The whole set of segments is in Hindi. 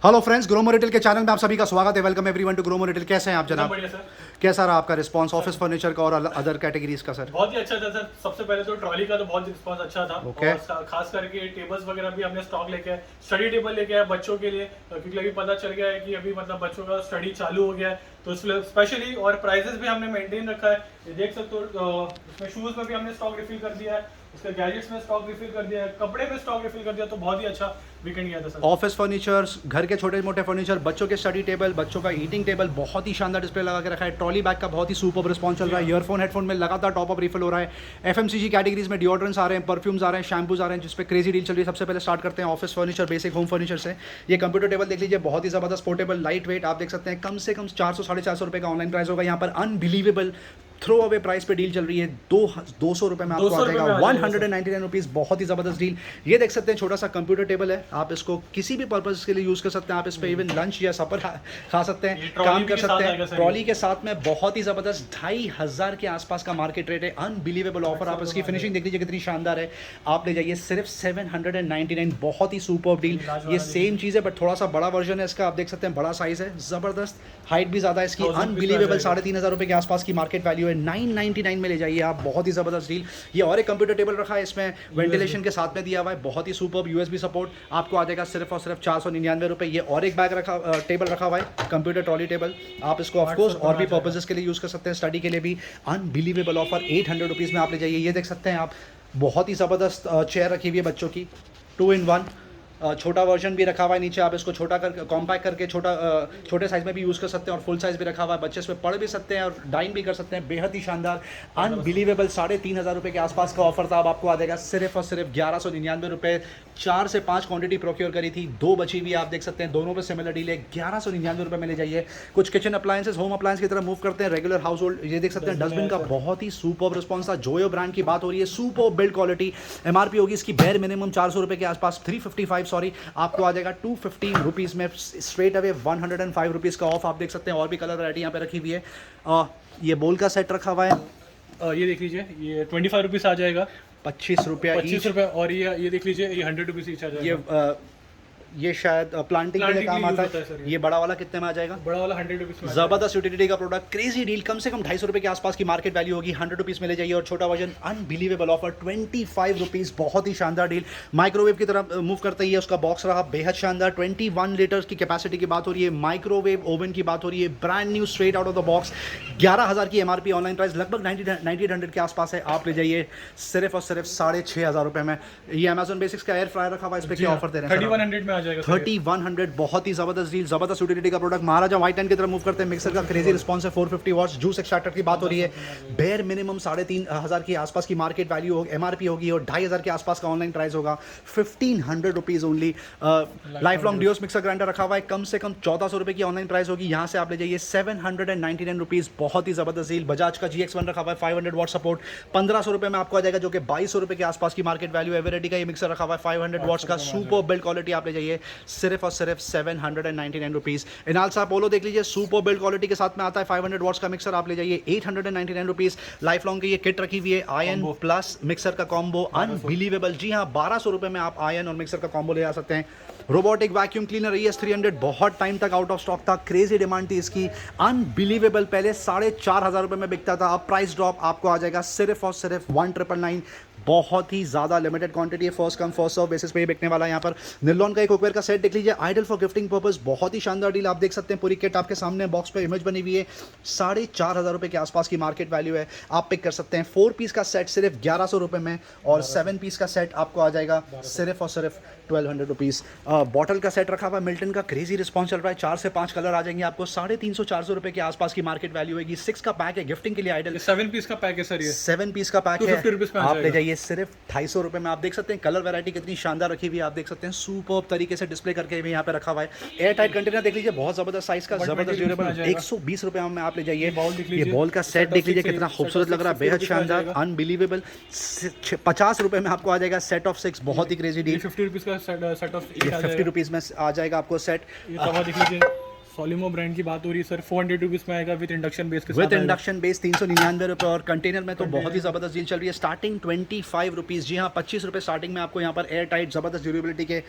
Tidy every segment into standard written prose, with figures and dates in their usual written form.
हेलो फ्रेंड्स, ग्रोमो रिटेल के चैनल में आप सभी का स्वागत है। Welcome everyone to GroMo retail. कैसे हैं आप जनाब? बढ़िया सर। कैसा रहा आपका रिस्पांस ऑफिस फर्नीचर का और अदर कैटेगरीज का सर? बहुत ही अच्छा था सर। सबसे पहले तो ट्रॉली का तो बहुत रिस्पांस अच्छा था। Okay. और खास करके टेबल्स वगैरह भी हमने स्टॉक लेके आए, स्टडी टेबल लेके आए बच्चों के लिए, क्योंकि अभी पता चल गया है कि अभी मतलब बच्चों का स्टडी चालू हो गया है, तो इसलिए स्पेशली और प्राइजेस भी हमने मेंटेन रखा है। ये देख सकते हो, इसमें शूज में भी हमने स्टॉक रिफिल कर दिया है, इसके गैजेट्स में स्टॉक रिफिल कर दिया है, कपड़े में स्टॉक रिफिल कर दिया, तो बहुत ही अच्छा वीकेंड गया था सर। ऑफिस फर्नीचर, घर के छोटे मोटे फर्नीचर, बच्चों के स्टडी टेबल, बच्चों का ईटिंग टेबल, बहुत ही शानदार डिस्प्ले लगा के रखा है। ट्रॉली बैग का बहुत ही सुपर रिस्पॉन्स चल रहा है। ईयरफोन हेडफोन में लगातार टॉप अप रिफिल हो रहा है। एफएमसीजी कैटेगरीज में डिओड्रेंट्स आ रहे हैं, परफ्यूम्स आ रहे हैं, शैम्पूज आ रहे हैं, जिस पे क्रेजी डील चल रही है। सबसे पहले स्टार्ट करते हैं office furniture, basic home furniture से। ये कंप्यूटर टेबल देख लीजिए, बहुत ही जबरदस्त पोर्टेबल, लाइट वेट। आप देख सकते हैं कम से कम 400 450 रुपये का ऑनलाइन प्राइस होगा। यहाँ पर अनबिलीवेबल थ्रो अवे प्राइस पे डील चल रही है। 200 रुपये में आपको आ जाएगा 199 रुपीज़। बहुत ही ज़बरदस्त डील। ये देख सकते हैं, छोटा सा कंप्यूटर टेबल है, आप इसको किसी भी पर्पज़ के लिए यूज़ कर सकते हैं। आप इस पे इवन लंच या सपर खा सकते हैं, काम कर सकते हैं। ट्रॉली के साथ में बहुत ही ज़बरदस्त 2500 के आसपास का मार्केट रेट है। Unbelievable offer. आप इसकी फिनिशिंग देख लीजिए कितनी शानदार है। आप ले जाइए सिर्फ 799। बहुत ही सुपर डील। ये सेम चीज़ है बट थोड़ा सा बड़ा वर्जन है इसका। आप देख सकते हैं बड़ा साइज़ है, ज़बरदस्त हाइट भी ज़्यादा है इसकी। अनबिलीवेबल 3500 रुपये के आसपास की मार्केट वैल्यू है। 999 में ले जाइए आप, बहुत ही ज़बरदस्त डील। ये और एक कंप्यूटर टेबल रखा है, इसमें वेंटिलेशन के साथ में दिया हुआ है, बहुत ही सुपर यूएसबी सपोर्ट। आपको आ जाएगा सिर्फ और सिर्फ 499 रुपये। ये और एक बैग रखा टेबल रखा हुआ है, कंप्यूटर ट्रॉली टेबल। आप इसको ऑफकोर्स और भी पर्पजेस के लिए यूज़ कर सकते हैं, स्टडी के लिए भी। अनबिलीवेबल ऑफर 800 रुपीज़ में आप ले जाइए। ये देख सकते हैं आप, बहुत ही ज़बरदस्त चेयर रखी हुई है बच्चों की, 2 in 1। छोटा वर्जन भी रखा हुआ है नीचे। आप इसको छोटा कर कॉम्पैक्ट करके छोटे साइज़ में भी यूज़ कर सकते हैं और फुल साइज़ भी रखा हुआ है। बच्चे इसमें पढ़ भी सकते हैं और डाइन भी कर सकते हैं। बेहद ही शानदार, अनबिलीवेबल 3500 रुपये के आसपास का ऑफर था। अब आपको आ जाएगा सिर्फ और सिर्फ 1199 रुपये। 4 से 5 क्वांटिटी प्रोक्योर करी थी, 2 बची हुई। आप देख सकते हैं दोनों पे सिमिलर डील है। 1199 रुपये में ले जाइए। कुछ किचन अप्लायंसेस, होम अप्लायंस की तरह मूव करते हैं, रेगुलर हाउस होल्ड। ये देख सकते हैं डस्टबिन का बहुत ही सुपर रिस्पॉन्स था। जोयो ब्रांड की बात हो रही है, सुपर बिल्ड क्वालिटी। एमआरपी होगी इसकी बेयर मिनिमम 400 रुपये के आसपास, 355 सॉरी। आपको आ जाएगा 250 रुपीज़ में स्ट्रेट अवे 105 रुपीज़ का ऑफ। आप देख सकते हैं और भी कलर वैरायटी यहाँ पे रखी हुई है। ये बोल का सेट रखा हुआ है, ये देख लीजिए, ये 25 रुपीज़ आ जाएगा, 25 रुपया 25 रुपये। और ये देख लीजिए, ये 100 रुपीज़ ईच आ जाएगा। ये शायद प्लांटिंग के लिए काम आता है। सर ये बड़ा वाला कितने में आ जाएगा? बड़ा वाला 100 रुपीज़ में। जबरदस्त यूटिलिटी का प्रोडक्ट, क्रेजी डील। कम से कम 250 रुपये के आसपास की मार्केट वैल्यू होगी, 100 रुपीज़ में ले जाइए। और छोटा वर्जन अनबिलीवेबल ऑफर 25 रुपीज़। बहुत ही शानदार डील। माइक्रोवेव की तरफ मूव करते ही उसका बॉक्स रहा बेहद शानदार। 21 लीटर्स की कैपेसिटी की बात हो रही है, माइक्रोवेव ओवन की बात हो रही है, brand new straight out of the box. 11,000 की एमआरपी, ऑनलाइन प्राइस लगभग 1900 के आसपास है। आप ले जाइए सिर्फ और सिर्फ 6500 रुपये में। ये अमेजन बेसिक्स का एयर फ्रायर रखा हुआ है, इस पर क्या ऑफर दे रहे हैं? 3100 में आ जाएगा। 3100, बहुत ही जबरदस्त डील, जबरदस्त यूटिलिटी का प्रोडक्ट। महाराजा व्हाइट लाइन की तरफ मूव करते हैं। मिक्सर का क्रेजी रिस्पॉन्स है, 450 वॉट्स। जूस एक्सट्रैक्टर की बात हो रही है, बेयर मिनिमम 3500 के आसपास की मार्केट वैल्यू होगी, एमआरपी होगी, और 2500 के आसपास का ऑनलाइन प्राइस होगा, 1500 रुपीज़ ओनली। लाइफ लॉन्ग डियोस मिक्सर ग्राइंडर रखा हुआ है, कम से कम 1400 रुपये की ऑनलाइन प्राइस होगी। यहाँ से आप ले जाइए 799 रुपीज़। बहुत ही जबरदस्त डील। बजाज का GX1 रखा हुआ है, 500 वॉट सपोर्ट, 1500 रुपये में आपको आ जाएगा, जो कि 2200 रुपये के आसपास की मार्केट वैल्यू है। एवरेडी का ये मिक्सर रखा हुआ है 500 वॉट्स का, सुपर बिल्ड क्वालिटी। आप ले जाइए सिर्फ और सिर्फ 799 रुपीज़। इनालसा पोलो देख लीजिए, सुपर बिल्ड क्वालिटी के साथ में आता है, 500 वॉट्स का मिक्सर। आप ले जाइए 899 रुपीज़। लाइफ लॉन्ग की ये किट रखी हुई है, आयन प्लस मिक्सर का कॉम्बो, अनबिलीवेबल। जी हाँ, 1200 रुपये में आप आयन और मिक्सर का कॉम्बो ले आ सकते हैं। रोबोटिक वैक्यूम क्लीनर ES300 बहुत टाइम तक आउट ऑफ स्टॉक था, क्रेजी डिमांड थी इसकी, अनबिलीवेबल। पहले 4500 रुपये में बिकता था, अब प्राइस ड्रॉप। आपको आ जाएगा सिर्फ और सिर्फ 1999। बहुत ही ज़्यादा लिमिटेड क्वांटिटी है, first come first serve basis पे ही बिकने वाला है। यहाँ पर निलॉन का एक कुकवेयर का सेट देख लीजिए, आइडल फॉर गिफ्टिंग पर्पस, बहुत ही शानदार डील। आप देख सकते हैं पूरी किट आपके सामने बॉक्स पे इमेज बनी हुई है। 4500 रुपये के आसपास की मार्केट वैल्यू है। आप पिक कर सकते हैं। 4 पीस का सेट सिर्फ 1100 रुपये में, और 7 पीस का सेट आपको आ जाएगा सिर्फ और सिर्फ 1200 रुपीज़। बॉटल का सेट रखा हुआ है, मिल्टन का, क्रेजी रिस्पॉन्स चल रहा है। 4 से 5 कलर आ जाएंगे आपको, 350 400 रुपये के आसपास की मार्केट वैल्यू होगी। 6 का पैक है गिफ्टिंग के लिए, आइडल 7 पीस का पैक है सर। ये 7 पीस का पैक है, 250 रुपीज़ में आप ले जाइए सिर्फ 250 रुपये में। आप देख सकते हैं कलर वैरायटी कितनी शानदार रखी हुई है। आप देख सकते हैं सुपर्ब तरीके से डिस्प्ले करके भी यहाँ पे रखा हुआ है। एयर टाइट कंटेनर देख लीजिए, बहुत जबरदस्त साइज का, जबरदस्त ड्यूरेबल, 120 रुपये में आप ले जाइए। ये बॉल का सेट देख लीजिए, कितना खूबसूरत लग रहा है, बेहद शानदार, अनबिलीवेबल। 50 रुपये में आपको आ जाएगा सेट ऑफ 6, बहुत ही क्रेजी डील। 50 रुपीज़ का सेट ऑफ 50 रुपीज़ में आ जाएगा आपको सेट। ये तवा देख लीजिए, सोलिमो ब्रांड की बात हो रही है सर, 400 रुपीज़ में आएगा विद इंडक्शन बेस के साथ विद आएगा। इंडक्शन बेस 399 रुपये, और कंटेनर में तो बहुत ही ज़बरदस्त डील चल रही है, स्टार्टिंग 25 रुपीज़। जी हाँ, 25 रुपये स्टार्टिंग में आपको यहाँ पर एयर टाइट ज़बरदस्त ड्यूरेबिलिटी के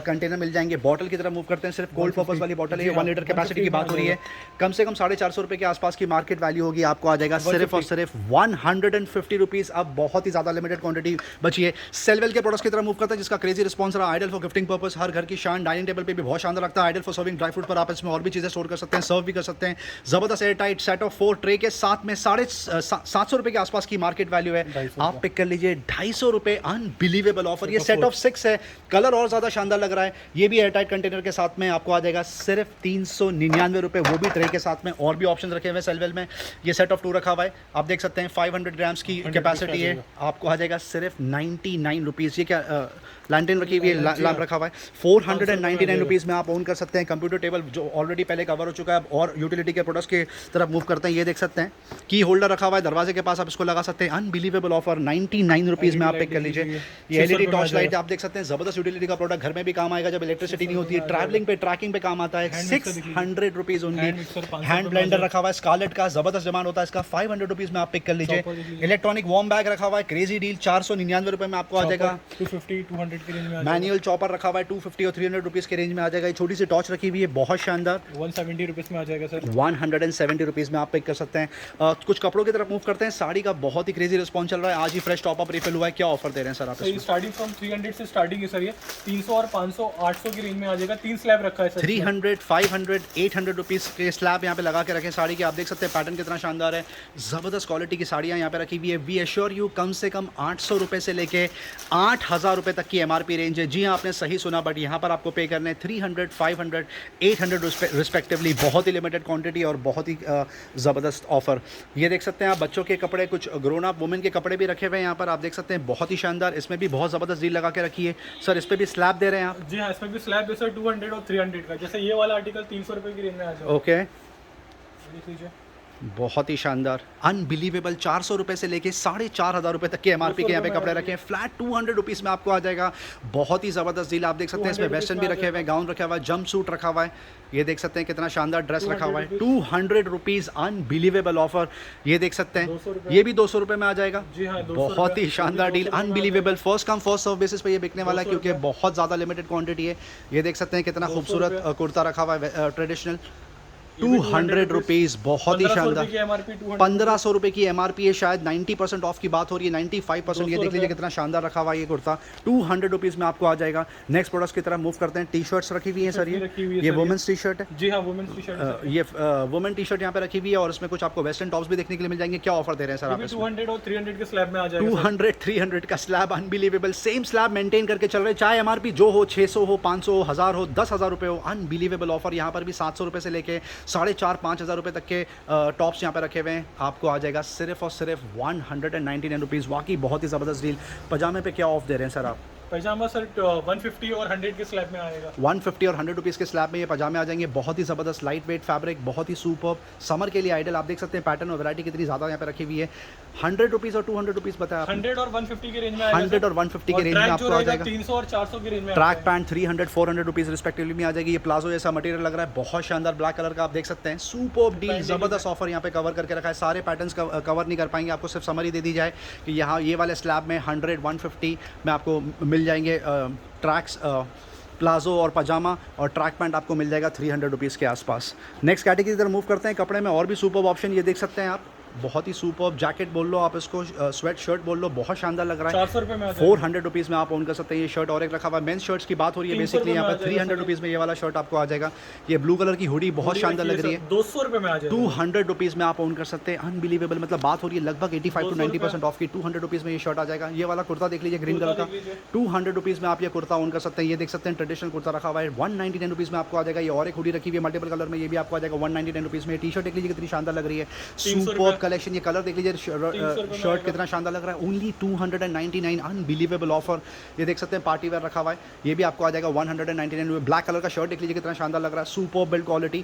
कंटेनर मिल जाएंगे। बॉटल की तरफ मूव करते हैं, सिर्फ कोल्ड पर्पस वाली बॉटल है, 1 लीटर कैपेसिटी की बात हो रही है। कम से कम 450 रुपये के आसपास की मार्केट वैल्यू होगी, आपको आ जाएगा सिर्फ और सिर्फ 150 रुपीज़। अब बहुत ही ज़्यादा लिमिटेड क्वांटिटी बची है। सेलवेल के प्रोडक्ट्स की तरफ मूव करते हैं, जिसका क्रेजी रिस्पॉन्स रहा। आइडल फॉर गिफ्टिंग पर्पस, हर घर की शान, डाइनिंग टेबल पे भी बहुत शानदार लगता है। Ideal for serving dry fruit पर आप इसमें और भी चीज़ें स्टोर कर सकते हैं, सर्व भी कर सकते हैं। ज़बरदस्त air tight set of 4 tray के साथ में 750 रुपये के आसपास की मार्केट वैल्यू है। आप पिक कर लीजिए 250 रुपये, अनबिलीवेबल ऑफर। ये सेट ऑफ 6 है, कलर और ज़्यादा शानदार लग रहा है। ये भी एयर टाइट कंटेनर के साथ में आपको आ जाएगा सिर्फ 399 रुपये, वो भी ट्रे के साथ में। और भी ऑप्शन रखे हुए हैं सेलवेल में। ये सेट ऑफ 2 रखा हुआ है, आप देख सकते हैं 500 ग्राम्स की कैपेसिटी है, आपको आ जाएगा सिर्फ 99 रुपीज़। ये क्या लैंटेन रखी हुई है, लैम्प रखा हुआ है, 499 रुपीज़ में आप ओन कर सकते हैं। कंप्यूटर टेबल जो ऑलरेडी पहले कवर हो चुका है, और यूटिलिटी के प्रोडक्ट्स की तरफ मूव करते हैं। ये देख सकते हैं की होल्डर रखा हुआ है, दरवाजे के पास आप इसको लगा सकते हैं। अनबिलीवेबल ऑफर, 99 रुपीज़ में आप पिक कर लीजिए। ये एलईडी टॉर्च लाइट आप देख सकते हैं, ज़बरदस्त यूटिलिटी का प्रोडक्ट, घर में भी काम आएगा जब इलेक्ट्रिसिटी नहीं होती है, ट्रैवलिंग पे ट्रैकिंग पे काम आता है। 600 रुपीज़ ओनली। हैंड ब्लेंडर रखा हुआ है, स्कारलेट का ज़बरदस्त डिमांड होता है इसका, 500 रुपीज़ में आप पिक कर लीजिए। इलेक्ट्रॉनिक वार्म बैग रखा हुआ है, क्रेजी डील, 499 रुपये में आपको आ जाएगा। 250-200 की रेंज में मैनुअल चॉपर रखा हुआ है, 250 और 300 रुपीज़ के रेंज में आ जाएगा। ये छोटी सी टॉर्च रखी हुई है, बहुत शानदार, 170 रुपीज़ में आ जाएगा सर। 170 रुपीज़ में आप पिक कर सकते हैं। कुछ कपड़ों की तरफ मूव करते हैं। साड़ी का बहुत ही क्रेजी रिस्पॉन्स चल रहा है, आज ही फ्रेश टॉप अप रिफिल हुआ है। क्या ऑफर दे रहे हैं सर आप? स्टार्टिंग फ्रॉम 300 से स्टार्टिंग है सर, ये 300 और 500 800 की रेंज में आ जाएगा। 3 स्लैब रखा है सर, 300, 500, 800 रुपीज़ के स्लैब यहाँ पे लगा के रखें साड़ी के। आप देख सकते हैं पैटर्न कितना शानदार है, ज़बरदस्त क्वालिटी की साड़ियाँ यहाँ पे रखी हुई है। वी एश्योर यू, कम से कम 800 रुपये से लेके 8000 रुपये तक की MRP रेंज है। जी हाँ, आपने सही सुना, बट यहाँ पर आपको पे करने 300, 500, 800 रिस्पेक्टिवली। बहुत ही लिमिटेड क्वांटिटी और बहुत ही ज़बरदस्त ऑफर। ये देख सकते हैं आप, बच्चों के कपड़े, कुछ ग्रोन अप वुमेन के कपड़े भी रखे हुए हैं यहाँ पर, आप देख सकते हैं, बहुत ही शानदार। इसमें भी बहुत ज़बरदस्त डील लगा के रखी है सर। इस पर भी स्लैब दे रहे हैं आप? जी हाँ, इसमें भी स्लैब है सर, 200 और 300 का। जैसे ये वाला आर्टिकल 300 रुपये की रेंज में आ जाएगा। ओके, देख लीजिए, बहुत ही शानदार, अनबिलीवेबल। 400 रुपये से लेके 4500 रुपये तक के MRP के यहाँ पे कपड़े रखे हैं। फ्लैट 200 रुपीज़ में आपको आ जाएगा। बहुत ही ज़बरदस्त डील, आप देख सकते हैं। इसमें वेस्टर्न भी रखे हुए हैं, गाउन रखा हुआ है, जंप सूट रखा हुआ है। ये देख सकते हैं कितना शानदार ड्रेस रखा हुआ है, 200 रुपीज़, अनबिलीवेबल ऑफर। ये देख सकते हैं, ये भी 200 रुपये में आ जाएगा। जी हाँ, बहुत ही शानदार deal, unbelievable. First come first serve basis पे ये बिकने वाला है, क्योंकि बहुत ज़्यादा लिमिटेड क्वांटिटी है। ये देख सकते हैं कितना खूबसूरत कुर्ता रखा हुआ है, ट्रेडिशनल, 200 रुपीज़, बहुत ही शानदार। 1500 रुपये की MRP है, शायद 90% ऑफ की बात हो रही है, 95%। ये देख लीजिए कितना शानदार रखा हुआ है ये कुर्ता, 200 रुपीज़ में आपको आ जाएगा। नेक्स्ट प्रोडक्ट्स की तरफ मूव करते हैं। टी शर्ट्स रखी हुई है सर, ये वुमेन्स टी शर्ट है। जी हाँ, वुमेन्स टी शर्ट। ये वुमेन टी शर्ट यहाँ पे रखी हुई है, और इसमें कुछ आपको वेस्टर्न टॉप्स भी देखने के लिए मिल जाएंगे। क्या ऑफर दे रहे हैं सर आप? 200 और 300 के स्लैब में आ जाएगा। 200, 300 का slab, unbelievable. Same slab maintain करके चल रहे, चाहे MRP जो हो, 600 हो, 500 हो, 1000 हो, 10,000 रुपये हो, अनबिलीवेबल ऑफर। यहाँ पर भी 700 रुपये से लेके 4,500-5,000 रुपये तक के टॉप्स यहाँ पे रखे हुए हैं। आपको आ जाएगा सिर्फ और सिर्फ 199 रुपीज़। वाकई बहुत ही ज़बरदस्त डील। पजामे पे क्या ऑफ दे रहे हैं सर आप? पैजामा सर 150 और 100 के स्लैब में आएगा। 150 और 100 रुपीज़ के स्लैब में ये पजामे आ जाएंगे। बहुत ही ज़बरदस्त लाइट वेट फैब्रिक, बहुत ही सुपर, समर के लिए आइडल। आप देख सकते हैं पैटर्न और वैरायटी कितनी ज़्यादा यहाँ पे रखी हुई है। 100 रुपीज़ और 200 रुपीज़ बताया आपने? 100 और 150 की रेंज में आएगा। 100 और 150 की रेंज में आपको आ जाएगा। 300 और 400 की रेंज में। ट्रैक पैंट 300, 400 रुपीज़ रिस्पेक्टिवली में आ जाएगी। ये प्लाजो जैसा मटेरियल लग रहा है, बहुत शानदार, ब्लैक कलर का, आप देख सकते हैं। सुपर डील, ज़बरदस्त ऑफर यहाँ पे कवर करके रखा है। सारे पैटर्न्स कवर नहीं कर पाएंगे, आपको सिर्फ समरी दे दी जाए कि यहाँ ये वाले स्लैब में 100, 150 में आपको मिल जाएंगे ट्रैक्स, प्लाजो और पजामा, और ट्रैक पैंट आपको मिल जाएगा 300 रुपीज़ के आसपास। नेक्स्ट कैटेगरी की तरफ मूव करते हैं। कपड़े में और भी सुपर ऑप्शन ये देख सकते हैं आप, बहुत ही सुपर। जैकेट बोल लो आप इसको, स्वेट शर्ट बोल लो, बहुत शानदार लग रहा है। 400 रुपये में 400 रुपीज़ में आप ओन कर सकते हैं ये शर्ट। और एक रखा हुआ है मेंस शर्ट्स की बात हो रही है बेसिकली यहाँ पर, 300 रुपीज़ में ये वाला शर्ट आपको आ जाएगा। ये ब्लू कलर की हुडी बहुत शानदार लग रही है, 200 रुपये में आ जाएगा। 200 रुपीज़ में आप ओन कर सकते हैं। अनबिलीवेबल, मतलब बात हो रही है लगभग 85 to 90% ऑफ की। 200 रुपीज़ में ये शर्ट आ जाएगा। ये वाला कुर्ता देख लीजिए, ग्रीन कलर का, 200 रुपीज़ में आप ये कुर्ता ओन कर सकते हैं। ये देख सकते हैं ट्रेडिशनल कुर्ता रखा हुआ है, 199 रुपीज़ में आपको आ जाएगा। ये और एक हुडी रखी हुई है मल्टीपल कलर में, ये भी आपको आ जाएगा 199 रुपीज़ में। टी शर्ट देख लीजिए कितनी शानदार लग रही है, सुपर कलेक्शन। ये कलर देख लीजिए, शर्ट कितना शानदार लग रहा है, ओनली 299, अनबिलीवेबल ऑफर। ये देख सकते हैं पार्टी वेयर रखा हुआ है, ये भी आपको आ जाएगा 199। ब्लैक कलर का शर्ट देख लीजिए कितना शानदार लग रहा है, सुपर बिल्ड क्वालिटी।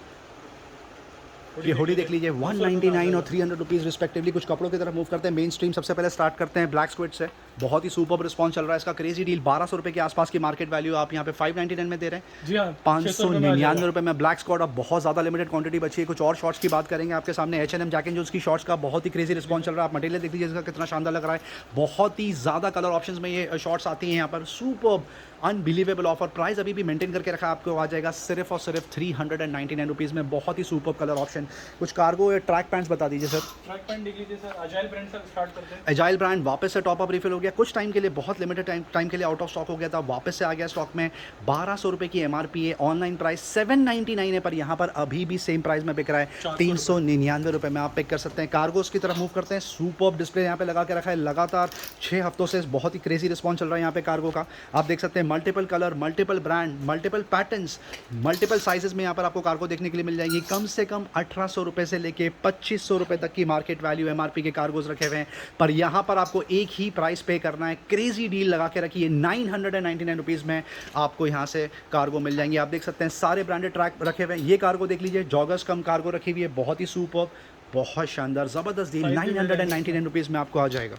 ये हुडी देख लीजिए 199 और 300 रुपीज़ रिस्पेक्टिवली। कुछ कपड़ों की तरफ मूव करते हैं। मेन स्ट्रीम सबसे पहले स्टार्ट करते हैं ब्लैक स्क्विड से। बहुत ही सुपर रिस्पॉन्स चल रहा है इसका। क्रेजी डील 1200 रुपये के आसपास की मार्केट वैल्यू आप यहाँ पे 599 में दे रहे हैं। जी हाँ, 599 रुपये में ब्लैक स्कॉट। अब बहुत ज़्यादा लिमिटेड क्वांटिटी बची है। कुछ और शॉर्ट्स की बात करेंगे आपके सामने। H&M जैक एंड जोन्स की शॉर्ट्स का बहुत ही क्रेजी रिस्पॉन्स चल रहा है। आप मटेरियल देख लीजिए इसका कितना शानदार लग रहा है। बहुत ही ज़्यादा कलर ऑप्शंस में ये शॉर्ट्स आती हैं यहाँ पर। Super unbelievable offer. प्राइस अभी भी मेंटेन करके रखा है, आपको आ जाएगा सिर्फ और सिर्फ 399 रुपीज़ में। बहुत ही सुपर कलर ऑप्शन। कुछ कार्गो ट्रैक पैंट्स बता दीजिए सर। ट्रैक पैंट देख लीजिए सर, अजाइल ब्रांड से स्टार्ट करते हैं। एजाइल ब्रांड वापस से टॉप अप रिफिल हो गया। कुछ टाइम के लिए, बहुत लिमिटेड टाइम के लिए आउट ऑफ स्टॉक हो गया था, वापस से आ गया स्टॉक में। 1200 रुपये की MRP है। ऑनलाइन प्राइस 799 है, पर यहाँ पर अभी भी सेम प्राइस में बिक रहा है 399 रुपये में। आप पिक कर सकते हैं। कार्गोस की तरफ मूव करते हैं। सुपर डिस्प्ले यहाँ पे लगा के रखा है। लगातार 6 हफ्तों से बहुत ही क्रेजी रिस्पॉन्स चल रहा है यहाँ पे कार्गो का। आप देख सकते हैं multiple colour, multiple brand, multiple patterns, multiple sizes में यहाँ पर आपको कार्गो देखने के लिए मिल जाएगी। कम से कम 1800 रुपये से लेके 2500 रुपये तक की मार्केट वैल्यू MRP के कार्गोज रखे हुए हैं, पर यहाँ पर आपको एक ही प्राइस पे करना है। क्रेजी डील लगा के रखिए। 999 रुपीज़ में आपको यहाँ से कार्गो मिल जाएंगे। आप देख सकते हैं सारे ब्रांडेड ट्रैक रखे हुए हैं। ये कार्गो देख लीजिए, जॉगर्स कम कार्गो रखी हुई है। बहुत ही सुपर, बहुत शानदार, ज़बरदस्त डील। 999 रुपीज़ में आपको आ जाएगा।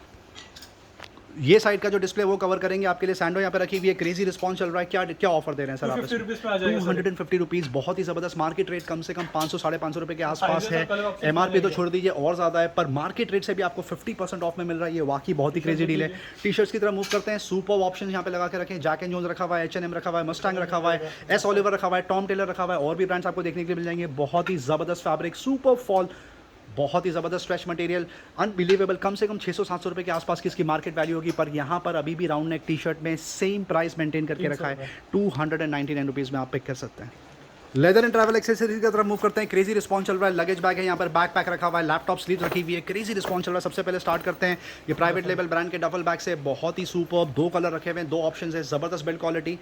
ये साइड का जो डिस्प्ले वो कवर करेंगे आपके लिए। सैंडो यहाँ पे रखी हुई है। क्रेजी रिस्पॉन्स चल रहा है। क्या ऑफर दे रहे हैं सर आप? 250 रुपीज़। बहुत ही ज़बरदस्त। मार्केट रेट कम से कम 500-550 रुपये के आसपास है। MRP तो छोड़ दीजिए और ज़्यादा है, पर मार्केट रेट से भी आपको 50% ऑफ में मिल रहा है। ये वाकई बहुत ही क्रेजी डील है। टी शर्ट्स की तरफ मूव करते हैं। सुपर ऑप्शन यहाँ पे लगा के रखें। जैक एंड जोन्स रखा हुआ है, H&M रखा हुआ है, मस्टैंग रखा हुआ है, S ओलिवर रखा हुआ है, टॉम टेलर रखा हुआ है, और भी ब्रांड्स आपको देखने के लिए मिल जाएंगे। बहुत ही ज़बरदस्त फैब्रिक, सुपर फॉल, बहुत ही ज़बरदस्त स्ट्रेच मटेरियल, अनबिलीवेबल। कम से कम 600-700 रुपये के आसपास की इसकी मार्केट वैल्यू होगी, पर यहाँ पर अभी भी राउंड नेक टी शर्ट में सेम प्राइस मेंटेन करके रखा है। 299 रुपीज़ में आप पिक कर सकते हैं। लेदर एंड ट्रैवल एक्सेसरीज की तरफ मूव करते हैं। क्रेजी रिस्पॉन्स चल रहा है। लगेज बैग है यहाँ पर, बैक पैक रखा हुआ है, लैपटॉप स्लीव रखी हुई है। क्रेजी रिस्पॉन्स चल रहा है। सबसे पहले स्टार्ट करते हैं ये प्राइवेट लेवल ब्रांड के डबल बैग से। बहुत ही सुपर, 2 कलर रखे हुए हैं, 2 ऑप्शन है, ज़बरदस्त बिल्ड क्वालिटी।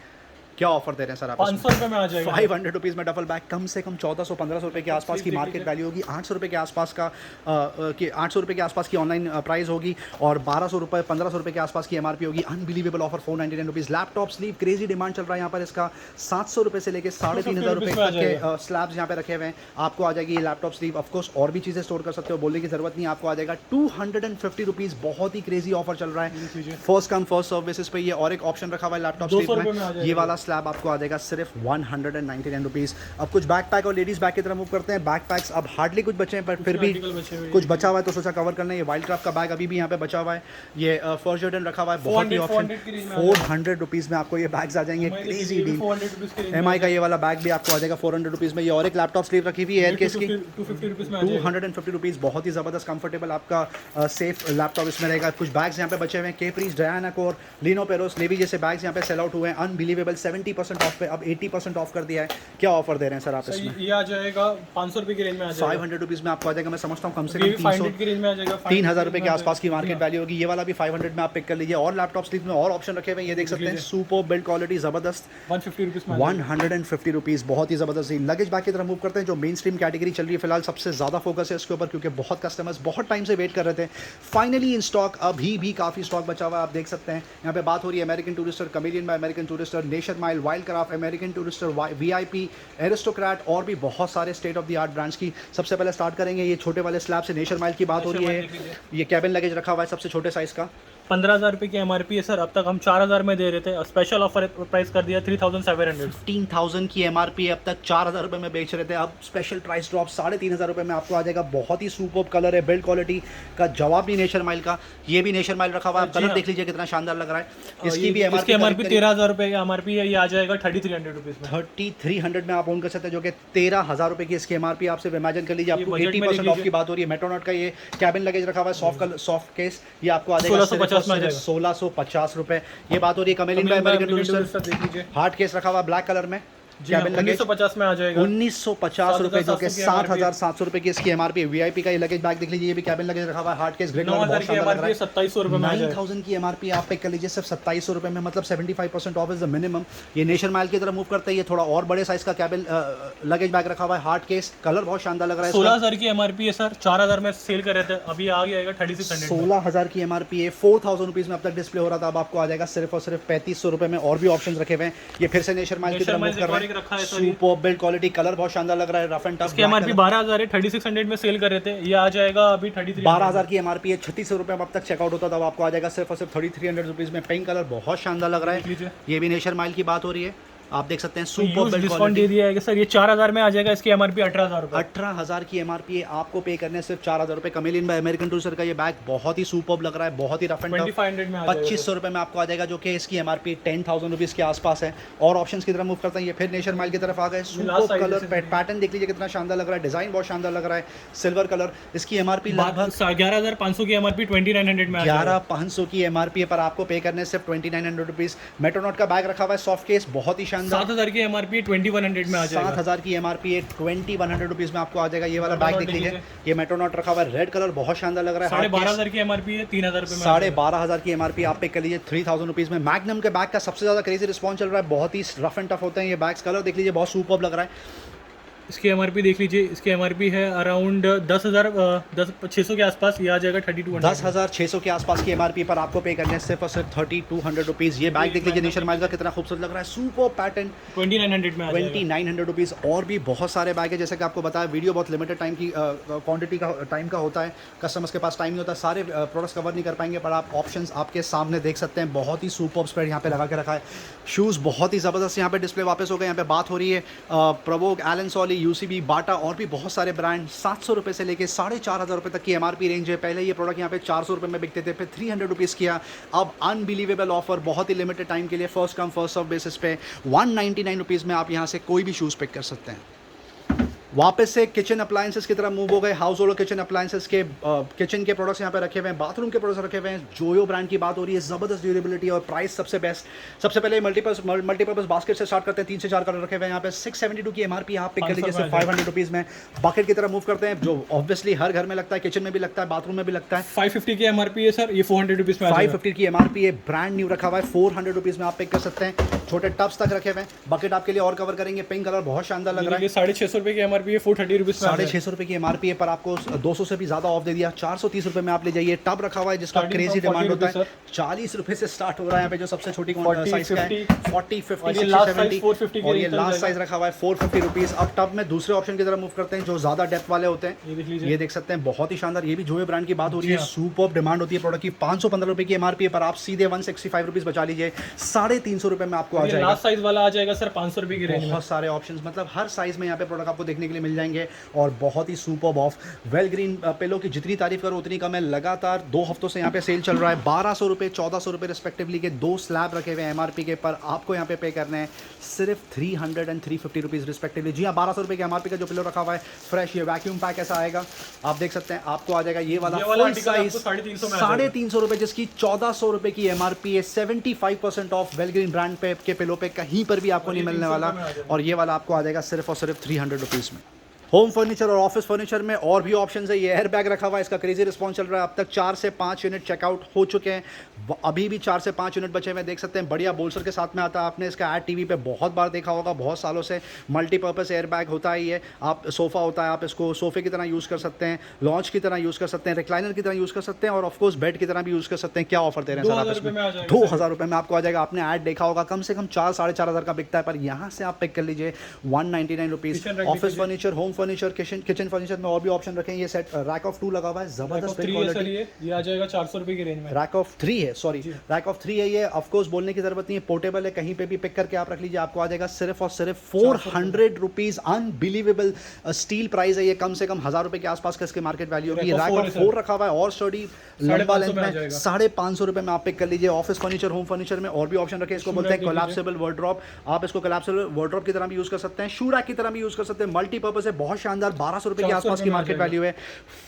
क्या ऑफर दे रहे हैं सर आप? 500 रुपये में आ जाएगा। 500 रुपीज़ में डबल बैग। कम से कम 1400-1500 रुपये के आसपास की मार्केट वैल्यू होगी। 800 रुपये के आसपास का 800 रुपये के आसपास की ऑनलाइन प्राइस होगी, और 1500 रुपये के आसपास की MRP होगी। Unbelievable offer. 499 rupees. Laptop sleeve crazy demand चल रहा है यहाँ पर इसका। 700 रुपये से लेकर 3500 रुपये तक के स्लैब्स यहाँ पे रखे हुए हैं। आपको आ जाएगी ये लैपटॉप स्लीव। ऑफकोर्स और भी चीज़ें स्टोर कर सकते हो, बोलने की जरूरत नहीं। आपको आ जाएगा 250 रुपीज़। बहुत ही क्रेजी ऑफर चल रहा है। First come first serve basis पे ये। और एक ऑप्शन रखा हुआ है लैपटॉप स्लीव में। ये वाला स्लैब आपको आ जाएगा सिर्फ 199 रुपीज़। अब कुछ बैक पैक और लेडीज़ बैग की तरफ मूव करते हैं। बैक पैक्स अब हार्डली कुछ बचे हैं, पर फिर भी कुछ बचा हुआ है तो सोचा कवर करना है। ये वाइल्ड क्राफ्ट का बैग अभी भी यहाँ पे बचा हुआ है। ये फॉर जॉर्डन रखा हुआ है। बहुत ही ऑप्शन। 400 रुपीज़ में आपको ये बैग्स आ जाएंगे। Crazy deal. MI का ये वाला बैग भी आपको आ जाएगा 400 रुपीज़ में। ये और एक लैपटॉप स्लीव रखी हुई है एयर केस की, 250 रुपीज़। बहुत ही ज़बरदस्त कंफर्टेबल आपका सेफ लैपटॉप इसमें रहेगा। कुछ बैग्स यहाँ पे बचे हुए हैं। केप्रीज, डायना कोर, लिनो पेरोस, नेवी जैसे बैग्स यहाँ पे सेल आउट हुए हैं। अनबिलीवेबल। 70% ऑफ पे अब 80% ऑफ कर दिया है। क्या ऑफर दे रहे हैं सर आप इसमें? ये आ जाएगा 500 रुपये की रेंज में आ जाएगा। 500 रुपीज़ में आपको आ जाएगा। मैं समझता हूँ कम से कम 500 की रेंज में आ जाएगा। 3000 रुपये के आसपास की मार्केट वैल्यू होगी। ये वाला भी 500 में आप पिक कर लीजिए। और लैपटॉप स्लीव में और ऑप्शन रखे हुए हैं। ये देख सकते हैं। सुपर बिल्ड क्वालिटी, ज़बरदस्त। 150 रुपीज़। बहुत ही ज़बरदस्त। लगेज बैग की तरफ मूव करते हैं, जो मेन स्ट्रीम कैटेगरी चल रही है फिलहाल। सबसे ज़्यादा फोकस है इसके ऊपर, क्योंकि बहुत कस्टमर्स बहुत टाइम से वेट कर रहे थे। Finally in stock. अभी भी काफ़ी स्टॉक बचा हुआ है। आप देख सकते हैं यहाँ पे बात हो रही है American Tourister, Chameleon by American Tourister, Nasher Miles, Wildcraft, American Tourister, VIP, Aristocrat, और भी बहुत सारे state of the art brands की। सबसे पहले स्टार्ट करेंगे ये छोटे वाले स्लैब से। नेशन माइल की बात हो रही है। ये कैबिन लगेज रखा हुआ है सबसे छोटे साइज का। 15,000 रुपये की MRP है सर। अब तक हम 4,000 में दे रहे थे, स्पेशल ऑफर प्राइस कर दिया 3,700। 15,000 की MRP अब तक 4,000 रुपये में बेच रहे थे, अब स्पेशल प्राइस ड्रॉप 3,500 रुपये में आपको आ जाएगा। बहुत ही सुपर्ब कलर है, बिल्ड क्वालिटी का जवाब नहीं नेशन माइल का। ये भी नेशन माइल रखा हुआ है। कलर देख लीजिए कितना शानदार लग रहा है। इसकी भी MRP 13,000 रुपये की MRP है। ये आ जाएगा 3,300 रुपीज़ में। 3,300 में आप ओन कर सकते हैं, जो कि 13,000 रुपये की इसकी MRP। आप सिर्फ इमेजिन कर लीजिए। आपको 80% ऑफ की बात हो रही है। मेट्रोनॉट का ये कैबिन लगेज रखा हुआ है, सॉफ्ट केस। ये आपको आ जाएगा 1650 रुपये। ये बात हो रही है Chameleon by American Tourister, hard case रखा हुआ ब्लैक कलर में। 1950 में आ जाएगा। 1950 रुपये, जो कि 7,700 रुपये की इसकी MRP है। VIP का ये लगेज बैग देख लीजिए। ये भी कैबिन लगेज रखा हुआ है, हार्ड केस, ग्रे कलर, बहुत शानदार लग रहा है। 2700 रुपये में 9,000 की MRP आप पे कर लीजिए सिर्फ 2700 रुपये में, मतलब 75% ऑफ इज द मिनिमम। ये नेशन माइल की तरफ मूव करते हैं। ये थोड़ा और बड़े साइज का कैबिन लगेज बैग रखा हुआ है, हार्ड केस, कलर बहुत शानदार लग रहा है। 16,000 की MRP है सर। 4,000 में सेल कर रहे थे, अभी आ गया 3600। 16,000 की MRP है। 4,000 रुपीज़ में अब तक डिस्प्ले हो रहा था, अब आपको आ जाएगा सिर्फ और सिर्फ 3500 रुपये में। और भी ऑप्शन रखे हुए हैं। ये फिर से नेशन माइल की तरफ मूव कर रहे हैं। एक रखा है सर ये। सुपर बिल्ड क्वालिटी, कलर बहुत शानदार लग रहा है, रफ एंड टफ। इसकी एमआरपी 12,000 है, 3600 में सेल कर रहे थे, ये आ जाएगा अभी 33। 12,000 की एमआरपी है, 3600 रुपये अब तक चेकआउट होता था, अब आपको आ जाएगा सिर्फ और सिर्फ 3300 रुपीज़ में। पिंक कलर बहुत शानदार लग रहा है, ये भी नेचर माइल की बात हो रही है, आप देख सकते हैं। सुपर बिल्ड डिस्काउंट दे दिया है सर, ये 4000 में आ जाएगा, इसकी एमआरपी 18,000 रुपये। 18,000 की एमआरपी है, आपको पे करने सिर्फ 4,000 रुपये। कमेलियन बाय अमेरिकन टूरिस्टर का ये बैग बहुत ही सुपर लग रहा है, बहुत ही रफ एंड टफ। 2500 में 2500 रुपये में आपको आ जाएगा, जो कि इसकी एमआरपी 10,000 रुपीज़ के आसपास है। और ऑप्शंस की तरफ मूव करते हैं, ये फिर नेचर माइल की तरफ आ गए। सुपर कलर पैटर्न देख लीजिए कितना शानदार लग रहा है, डिजाइन बहुत शानदार लग रहा है, सिल्वर कलर। इसकी एमआरपी लगभग 11,500 की एमआरपी 2900 में 11,500 की एमआरपी पर आपको पे करने सिर्फ 2900 रुपीज़। मेट्रोनॉट का बैग रखा हुआ है, सॉफ्ट केस, बहुत ही शानदार। 7,000 की एमआरपी 2100 में आ जाएगा। 7,000 की एमआरपी है, 2100 रुपीज़ में आपको आ जाएगा। ये वाला बैग देख लीजिए, ये मेट्रोनॉट रखा हुआ है, रेड कलर बहुत शानदार लग रहा है। 12,500 की एमआरपी है, 3,000 रुपये में। 12,500 की एमआरपी आप पे कर लीजिए 3,000 रुपीज़ में। मैग्नम के बैग का सबसे ज़्यादा क्रेजी रिस्पॉन्स चल रहा है, बहुत ही रफ एंड टफ होते हैं ये बैग्स। कलर देख लीजिए बहुत सुपर्ब लग रहा है। इसकी एमआरपी देख लीजिए, इसकी एमआरपी है अराउंड 10,600 के आसपास, ये आ जाएगा 3200। 10,600 के आसपास की एमआरपी पर आपको पे करने हैं सिर्फ और सिर्फ 3200 रुपीज़। ये बैग देख लीजिए नेचर माइल का, कितना खूबसूरत लग रहा है, सुपर पैटर्न। 2900 में आ जाएगा। 2900 रुपीज़। और भी बहुत सारे बैग है, जैसे कि आपको बताया वीडियो बहुत लिमिटेड टाइम की क्वांटिटी का टाइम का होता है, कस्टमर्स के पास टाइम नहीं होता, सारे प्रोडक्ट्स कवर नहीं कर पाएंगे, पर आप ऑप्शंस आपके सामने देख सकते हैं। बहुत ही सुपर स्प्रेड यहाँ पे लगा के रखा है। शूज़ बहुत ही ज़बरदस्त यहाँ पे डिस्प्ले वापस हो गए। यहाँ पे बात हो रही है प्रवोक, एलन सोली, यूसीबी, बाटा और भी बहुत सारे ब्रांड। 700 रुपये से लेके 4,500 रुपये तक की एमआरपी रेंज है। पहले ये प्रोडक्ट यहाँ पे 400 रुपये में बिकते थे, फिर 300 रुपीज़ किया। अब अनबिलीवेबल ऑफर, बहुत ही लिमिटेड टाइम के लिए, first come first serve basis पे 199 रुपीज़ में आप यहाँ से कोई भी शूज़ पिक कर सकते हैं। वापस से किचन अप्लायंसेस की तरफ मूव हो गए। हाउस होल्ड किचन अप्लायंसेस के किचन के प्रोडक्ट्स यहाँ पे रखे हुए हैं, बाथरूम के प्रोडक्ट्स रखे हुए हैं। जोयो ब्रांड की बात हो रही है, ज़बरदस्त ड्यूरेबिलिटी और प्राइस सबसे बेस्ट। सबसे पहले मल्टीपर्पज़ बास्केट से स्टार्ट करते हैं, 3 से 4 कलर रखे हुए हैं यहाँ पे। 672 की एमआरपी आप पिक कर लीजिए सिर्फ 500 रुपीज़ में। बकेट की तरफ मूव करते हैं, जो ऑब्वियसली हर घर में लगता है, किचन में भी लगता है, बाथरूम में भी लगता है। 550 की एमआरपी है सर, ये 400 रुपीज़ में। 550 की एमआरपी है, ब्रांड न्यू रखा हुआ है, 400 रुपीज़ में आप पिक कर सकते हैं। छोटे टब्स तक रखे हुए हैं, बकेट आपके लिए और कवर करेंगे। पिंक कलर बहुत शानदार लग रहा है। 650 रुपये की एमआरपी है, 430 रुपीज़। 650 रुपये की एमआरपी है, पर आपको 200 से भी ज़्यादा ऑफ दे दिया, 430 रुपये में आप ले जाइए। टब रखा हुआ है जिसका क्रेजी डिमांड होता है, 40 रुपये से स्टार्ट हो रहा है यहाँ पे, जो सबसे छोटी साइज का है 40, 50, 60, 70 और ये लास्ट साइज रखा हुआ है 450 रुपीज़। अब टब में दूसरे ऑप्शन की तरफ मूव करते हैं, जो ज़्यादा डेप्थ वाले होते हैं। ये देख सकते हैं बहुत ही शानदार, ये भी जोयो ब्रांड की बात हो रही है, सुपर डिमांड होती है प्रोडक्ट की। 515 रुपये की एमआरपी पर आप सीधे 165 रुपीज़ बचा लीजिए, 350 रुपये में आपको आ जाएगा। लास्ट साइज वाला आ जाएगा सर 500 रुपये की रेंज में। बहुत सारे ऑप्शंस, मतलब हर साइज में यहाँ पे प्रोडक्ट आपको देखने के लिए मिल जाएंगे, और बहुत ही super off. Well green pillow की जितनी तारीफ करो उतनी कम है। लगातार 2 हफ्तों से यहाँ पे सेल चल रहा है। 1200 रुपये, 1400 रुपये रिस्पेक्टिवली के 2 स्लैब रखे हुए हैं एमआरपी के, पर आपको यहाँ पे करने हैं सिर्फ 300 एंड 350 रुपीज़ रिस्पेक्टिवली। जी हाँ, 1200 रुपये के एमआरपी का जो पिलो रखा हुआ है फ्रेश, ये वैक्यूम पैक ऐसा आएगा, आप देख सकते हैं। आपको आ जाएगा ये वाला फुल साइज 350 रुपये, जिसकी 1400 रुपये की एमआरपी है। 75% ऑफ वेल ग्रीन ब्रांड पे के पिलो पे कहीं पर भी आपको नहीं मिलने वाला, और ये वाला आपको आ जाएगा सिर्फ और सिर्फ 300 रुपीज़ में। होम फर्नीचर और ऑफिस फर्नीचर में और भी ऑप्शंस है। ये एयर बैग रखा हुआ है, इसका क्रेजी रिस्पॉन्स चल रहा है। अब तक 4 से 5 यूनिट चेकआउट हो चुके हैं, अभी भी 4 से 5 यूनिट बचे हुए हैं, देख सकते हैं। बढ़िया बोल्सर के साथ में आता है, आपने इसका ऐड टीवी पे बहुत बार देखा होगा, बहुत सालों से। मल्टीपर्पज़ एयर बैग होता है ये, आप सोफ़ा होता है, आप इसको सोफ़े की तरह यूज़ कर सकते हैं, लॉन्च की तरह यूज़ कर सकते हैं, रिक्लाइनर की तरह यूज़ कर सकते हैं, और ऑफकोर्स बेड की तरह भी यूज़ कर सकते हैं। क्या ऑफर दे रहे हैं सर आप इसमें? 2000 रुपये में आपको आ जाएगा। आपने ऐड देखा होगा, कम से कम 4-4,500 का बिकता है, पर यहाँ से आप पिक कर लीजिए 199 rupees. Office furniture, home furniture, kitchen furniture में और भी ऑप्शन रखे हैं। ये सेट रैक ऑफ 2 लगा हुआ है, जबरदस्त क्वालिटी। ये आ जाएगा 400 रुपये की रेंज में। रैक ऑफ 3 है, सॉरी रैक ऑफ 3 है ये। ऑफ कोर्स बोलने की जरूरत नहीं है, पोर्टेबल है, कहीं पे भी पिक करके आप रख लीजिए। आपको आ जाएगा सिर्फ और सिर्फ 400 रुपीज़। अनबिलीवेबल स्टील प्राइस है ये, कम से कम 1000 रुपये के आसपास का इसकी मार्केट वैल्यू होगी। रैक ऑफ 4 रखा हुआ है और स्टडी लंबा लेंथ में 550 रुपये में आप पिक कर लीजिए। ऑफिस फर्नीचर, होम फर्नीचर में और भी ऑप्शन रखे हैं, इसको बोलते हैं कोलैप्सिबल वार्डरोब। आप इसको कोलैप्सिबल वार्डरोब की तरह भी यूज़ कर सकते हैं, शू रैक की तरह भी यूज़ कर सकते हैं। मल्टीपर्पज़ है, बहुत शानदार, 1200 रुपये के आसपास की मार्केट वैल्यू है।